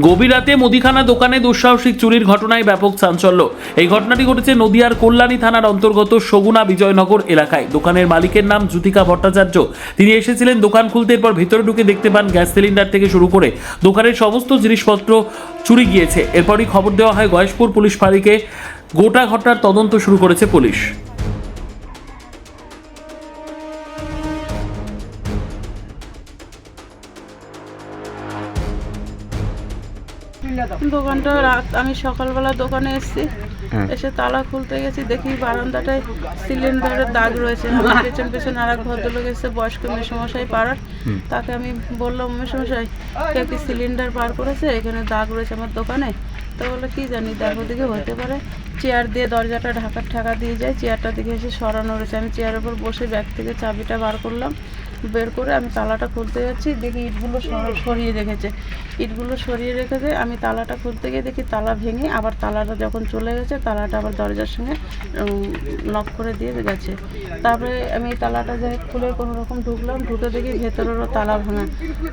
গভীর রাতে মুদিখানা দোকানে দুঃসাহসিক চুরির ঘটনায় ব্যাপক চাঞ্চল্য। এই ঘটনাটি ঘটেছে নদিয়ার কল্যাণী থানার অন্তর্গত সগুনা বিজয়নগর এলাকায়। দোকানের মালিকের নাম জ্যোতিকা ভট্টাচার্য। তিনি এসেছিলেন দোকান খুলতে, এরপর ভেতরে ঢুকে দেখতে পান গ্যাস সিলিন্ডার থেকে শুরু করে দোকানের সমস্ত জিনিসপত্র চুরি গিয়েছে। এরপরই খবর দেওয়া হয় গয়েশপুর পুলিশ ফাঁড়িকে। গোটা ঘটনার তদন্ত শুরু করেছে পুলিশ। দোকানটা আমি সকালবেলা দোকানে এসেছি, এসে তালা খুলতে গেছি, দেখি বারান্দাটায় সিলিন্ডারের দাগ রয়েছে। আমার পেছন পেছন আর এক ভদ্রলোক এসে, বয়স্ক মেসমশাই পাড়ার, তাকে আমি বললাম, মেসমশাই কে কি সিলিন্ডার পার করেছে, এখানে দাগ রয়েছে আমার দোকানে। তো বললো কি জানি, দেখো দিকে হতে পারে। চেয়ার দিয়ে দরজাটা ঢাকা দিয়ে যায়, চেয়ারটা দিকে এসে সরানো রয়েছে। আমি চেয়ারের উপর বসে ব্যাগ থেকে চাবিটা বার করলাম, বের করে আমি তালাটা খুলতে যাচ্ছি, দেখি ইটগুলো সরিয়ে রেখেছে। আমি তালাটা খুলতে গিয়ে দেখি তালা ভেঙে, আবার তালাটা যখন চলে গেছে, তালাটা আবার দরজার সঙ্গে লক করে দিয়ে গেছে। তারপরে আমি তালাটা যাই খুলে কোনো রকম ঢুকলাম, ঢুকে দেখি ভেতরেরও তালা ভাঙা।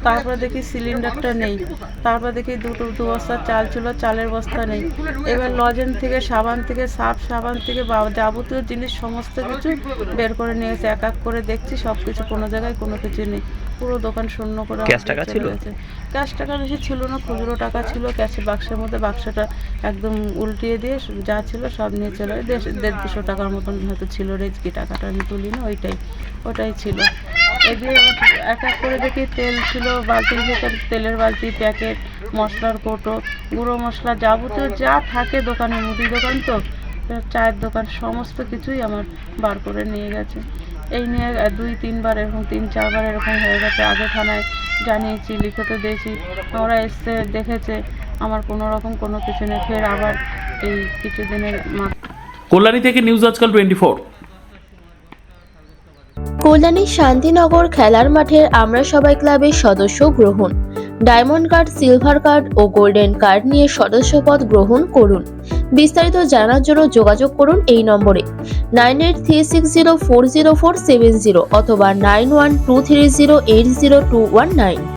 তারপরে দেখি সিলিন্ডারটা নেই। তারপরে দেখি দু বস্তা চাল ছিল, চালের বস্তা নেই। এবার লজেন থেকে, সাবান থেকে, সাবান থেকে যাবতীয় জিনিস সমস্ত কিছু বের করে নিয়ে গেছে। এক এক করে দেখছি সব কিছু, কোনো জায়গায় কোনো কিছু নেই। পুরো দোকান শূন্য করে। ক্যাশ টাকা ছিল? ক্যাশ টাকা বেশি ছিল না, খুচরো টাকা ছিল ক্যাশের বাক্সের মধ্যে। বাক্সটা একদম উল্টিয়ে দিয়ে যা ছিল সব নিয়ে চলে। 150-200 টাকার মতন হয়তো ছিল, রেজকি টাকাটা আমি তুলি না, ওটাই ছিল। এদিকে এক এক করে দেখি তেল ছিল বালতির ভেতর, তেলের বালতি, প্যাকেট, মশলার কৌটো, গুঁড়ো মশলা, যাবতীয় যা থাকে দোকানে, মুদি দোকান তো, চায়ের দোকান, সমস্ত কিছুই আমার বার করে নিয়ে গেছে। এই নিয়ে 2-3 বার এরকম, 3-4 বার এরকম হয়ে গেছে। আগে থানায় জানিয়েছি, লিখিত দিয়েছি, ওরা এসছে দেখেছে, আমার কোনো রকম কোনো কিছু নেই। ফের আবার এই কিছুদিনের কল্যাণী থেকে নিউজ আজকাল 24। কল্যাণী শান্তিনগর খেলার মাঠের আমরা সবাই ক্লাবের সদস্য গ্রহণ। ডায়মন্ড কার্ড, সিলভার কার্ড ও গোল্ডেন কার্ড নিয়ে সদস্যপদ গ্রহণ করুন। বিস্তারিত জানার জন্য যোগাযোগ করুন এই নম্বরে 9836040470 অথবা 9123080219।